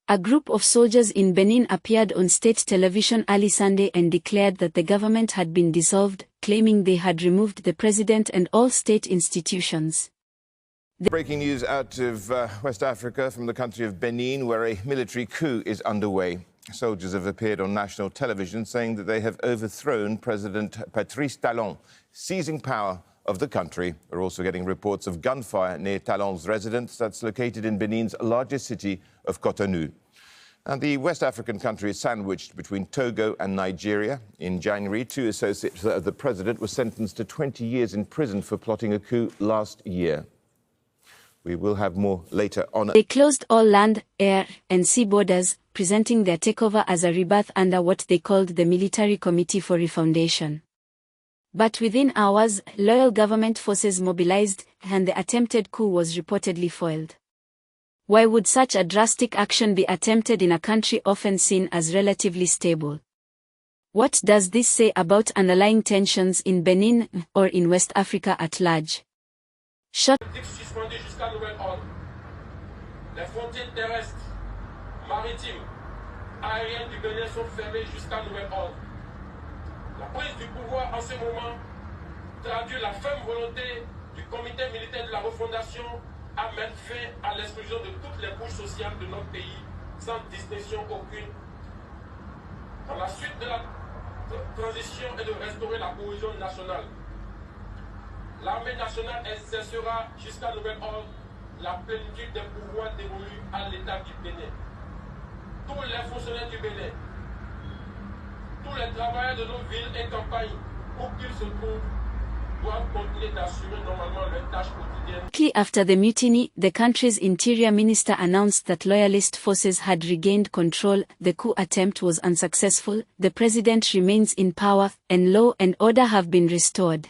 A group of soldiers in Benin appeared on state television early Sunday and declared that the government had been dissolved, claiming they had removed the president and all state institutions. Breaking news out of West Africa from the country of Benin, where a military coup is underway. Soldiers have appeared on national television saying that they have overthrown President Patrice Talon, seizing power of the country. We're also getting reports of gunfire near Talon's residence that's located in Benin's largest city of Cotonou. And the West African country is sandwiched between Togo and Nigeria. In January, 2 associates of the president were sentenced to 20 years in prison for plotting a coup last year. We will have more later on. They closed all land, air, and sea borders, presenting their takeover as a rebirth under what they called the Military Committee for Refoundation. But within hours, loyal government forces mobilized, and the attempted coup was reportedly foiled. Why would such a drastic action be attempted in a country often seen as relatively stable? What does this say about underlying tensions in Benin or in West Africa at large? Les frontières terrestres, maritimes, aériennes du Bénin sont fermées jusqu'à nouvel ordre. La prise du pouvoir en ce moment traduit la ferme volonté du comité militaire de la refondation à mettre fin à l'exclusion de toutes les couches sociales de notre pays, sans distinction aucune. Dans la suite de la transition est de restaurer la cohésion nationale. L'armée nationale exercera jusqu'à nouvel ordre la plénitude des pouvoirs dévolus à l'État du Bénin. Tous les fonctionnaires du Bénin, tous les travailleurs de nos villes et campagnes, où qu'ils se trouvent, doivent continuer d'assurer normalement leurs tâches quotidiennes. Shortly after the mutiny, the country's interior minister announced that loyalist forces had regained control, the coup attempt was unsuccessful, the president remains in power, and law and order have been restored.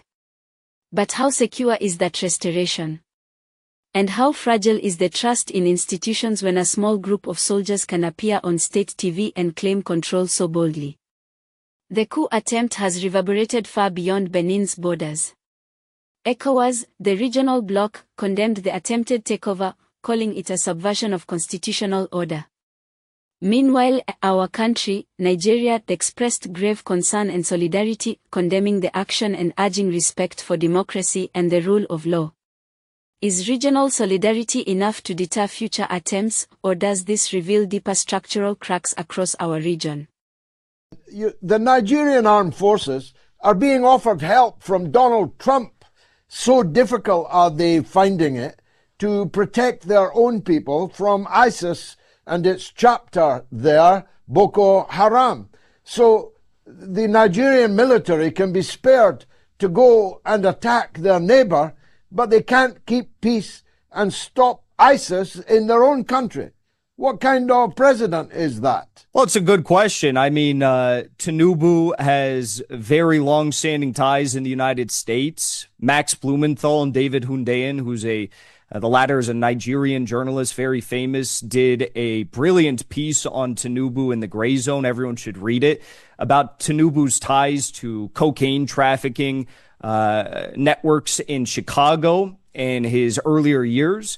But how secure is that restoration? And how fragile is the trust in institutions when a small group of soldiers can appear on state TV and claim control so boldly? The coup attempt has reverberated far beyond Benin's borders. ECOWAS, the regional bloc, condemned the attempted takeover, calling it a subversion of constitutional order. Meanwhile, our country, Nigeria, expressed grave concern and solidarity, condemning the action and urging respect for democracy and the rule of law. Is regional solidarity enough to deter future attempts, or does this reveal deeper structural cracks across our region? The Nigerian armed forces are being offered help from Donald Trump. So difficult are they finding it to protect their own people from ISIS and its chapter there, Boko Haram. So the Nigerian military can be spared to go and attack their neighbor, but they can't keep peace and stop ISIS in their own country. What kind of president is that? Well, it's a good question. I mean, Tinubu has very long-standing ties in the United States. Max Blumenthal and David Hundeyin, who's the latter is a Nigerian journalist, very famous, did a brilliant piece on Tinubu in the Gray Zone. Everyone should read it, about Tinubu's ties to cocaine trafficking networks in Chicago in his earlier years.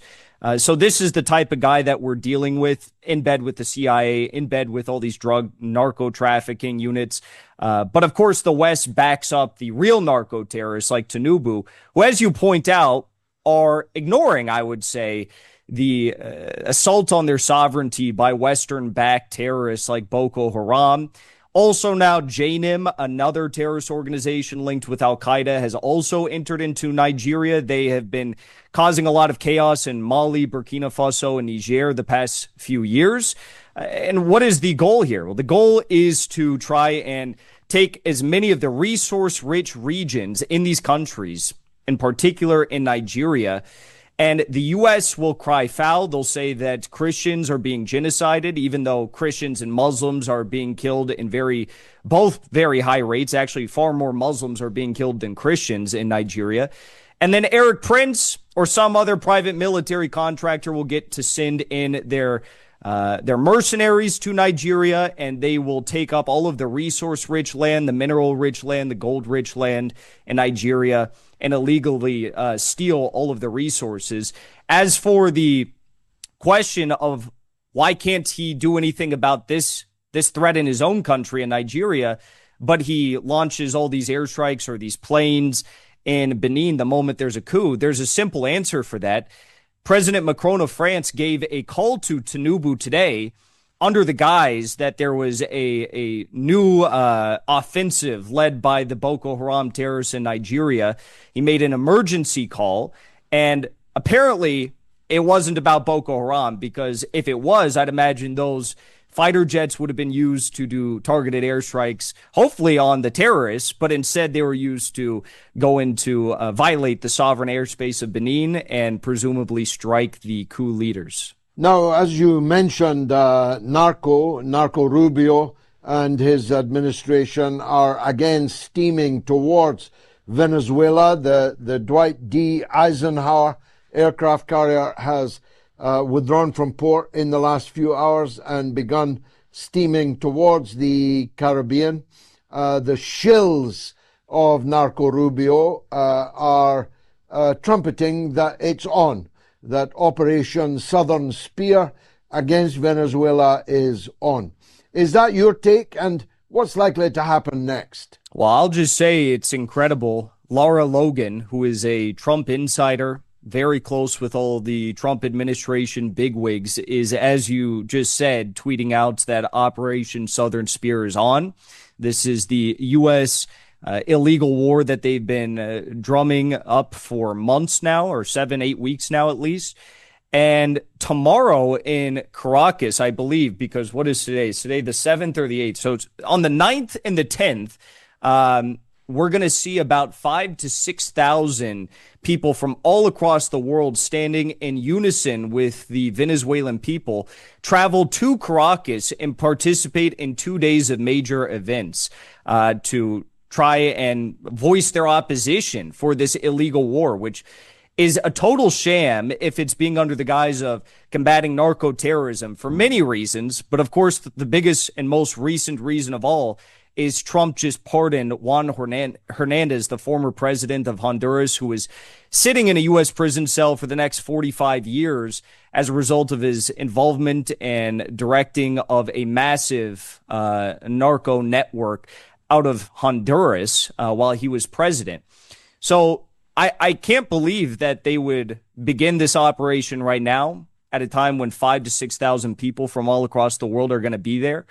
So this is the type of guy that we're dealing with, in bed with the CIA, in bed with all these drug narco trafficking units. But of course, the West backs up the real narco terrorists like Tinubu, who, as you point out, are ignoring, I would say, the assault on their sovereignty by Western-backed terrorists like Boko Haram. Also now, JNIM, another terrorist organization linked with Al-Qaeda, has also entered into Nigeria. They have been causing a lot of chaos in Mali, Burkina Faso, and Niger the past few years. And what is the goal here? Well, the goal is to try and take as many of the resource-rich regions in these countries, in particular in Nigeria, and the U.S. will cry foul. They'll say that Christians are being genocided, even though Christians and Muslims are being killed in both very high rates. Actually, far more Muslims are being killed than Christians in Nigeria. And then Eric Prince or some other private military contractor will get to send in their mercenaries to Nigeria, and they will take up all of the resource-rich land, the mineral-rich land, the gold-rich land in Nigeria, and illegally steal all of the resources. As for the question of why can't he do anything about this threat in his own country, in Nigeria? But he launches all these airstrikes or these planes in Benin the moment there's a coup. There's a simple answer for that. President Macron of France gave a call to Tinubu today under the guise that there was a new offensive led by the Boko Haram terrorists in Nigeria. He made an emergency call, and apparently it wasn't about Boko Haram, because if it was, I'd imagine those fighter jets would have been used to do targeted airstrikes, hopefully on the terrorists, but instead they were used to go into violate the sovereign airspace of Benin and presumably strike the coup leaders. Now, as you mentioned, Narco Rubio and his administration are again steaming towards Venezuela. The Dwight D. Eisenhower aircraft carrier has withdrawn from port in the last few hours and begun steaming towards the Caribbean. The shills of Narco Rubio are trumpeting that it's on, that Operation Southern Spear against Venezuela is on. Is that your take, and what's likely to happen next? Well, I'll just say it's incredible. Lara Logan, who is a Trump insider, very close with all the Trump administration bigwigs, is, as you just said, tweeting out that Operation Southern Spear is on. This is the U.S. Illegal war that they've been drumming up for months now, or 7-8 weeks now at least. And tomorrow in Caracas, I believe, because what is today? Is today the 7th or the 8th? So it's on the 9th and the 10th, we're going to see about 5,000 to 6,000 people from all across the world standing in unison with the Venezuelan people travel to Caracas and participate in 2 days of major events to try and voice their opposition for this illegal war, which is a total sham if it's being under the guise of combating narco-terrorism for many reasons. But of course, the biggest and most recent reason of all is Trump just pardoned Juan Hernandez, the former president of Honduras, who is sitting in a U.S. prison cell for the next 45 years as a result of his involvement and directing of a massive narco network out of Honduras while he was president. So I can't believe that they would begin this operation right now at a time when 5,000 to 6,000 people from all across the world are going to be there.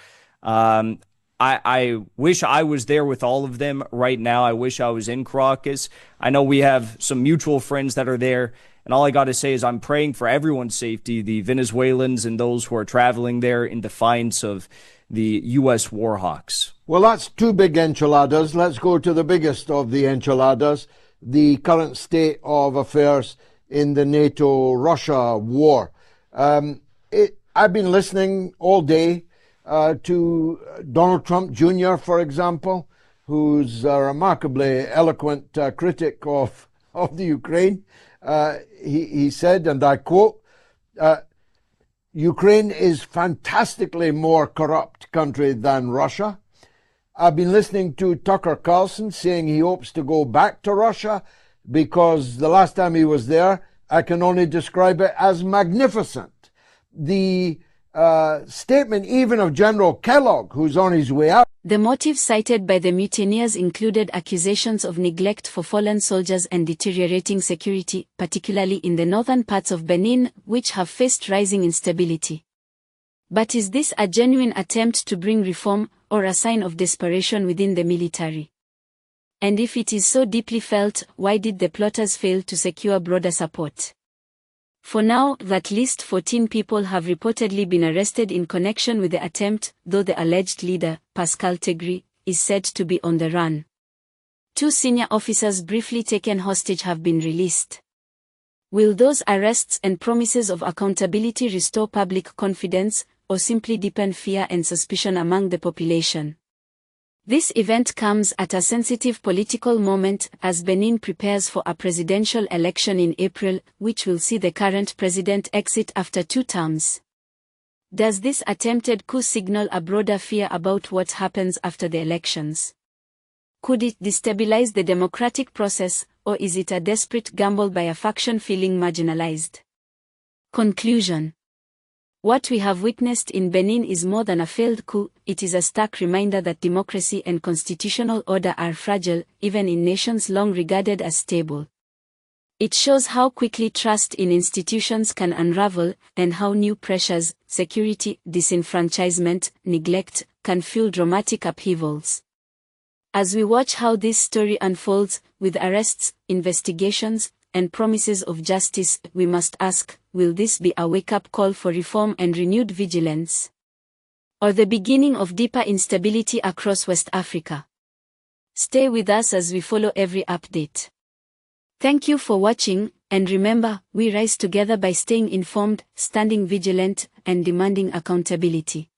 I wish I was there with all of them right now. I wish I was in Caracas. I know we have some mutual friends that are there, and all I got to say is I'm praying for everyone's safety, the Venezuelans and those who are traveling there in defiance of the U.S. war hawks. Well, that's two big enchiladas. Let's go to the biggest of the enchiladas, the current state of affairs in the NATO-Russia war. I've been listening all day to Donald Trump Jr., for example, who's a remarkably eloquent critic of the Ukraine. He said, and I quote, Ukraine is fantastically more corrupt country than Russia. I've been listening to Tucker Carlson saying he hopes to go back to Russia because the last time he was there, I can only describe it as magnificent. The statement even of General Kellogg, who's on his way out. The motives cited by the mutineers included accusations of neglect for fallen soldiers and deteriorating security, particularly in the northern parts of Benin, which have faced rising instability. But is this a genuine attempt to bring reform, or a sign of desperation within the military? And if it is so deeply felt, why did the plotters fail to secure broader support? For now, at least 14 people have reportedly been arrested in connection with the attempt, though the alleged leader, Pascal Tegri, is said to be on the run. 2 senior officers briefly taken hostage have been released. Will those arrests and promises of accountability restore public confidence, or simply deepen fear and suspicion among the population? This event comes at a sensitive political moment as Benin prepares for a presidential election in April, which will see the current president exit after 2 terms. Does this attempted coup signal a broader fear about what happens after the elections? Could it destabilize the democratic process, or is it a desperate gamble by a faction feeling marginalized? Conclusion. What we have witnessed in Benin is more than a failed coup, it is a stark reminder that democracy and constitutional order are fragile, even in nations long regarded as stable. It shows how quickly trust in institutions can unravel, and how new pressures, security, disenfranchisement, neglect, can fuel dramatic upheavals. As we watch how this story unfolds, with arrests, investigations, and promises of justice, we must ask, will this be a wake-up call for reform and renewed vigilance? Or the beginning of deeper instability across West Africa? Stay with us as we follow every update. Thank you for watching, and remember, we rise together by staying informed, standing vigilant, and demanding accountability.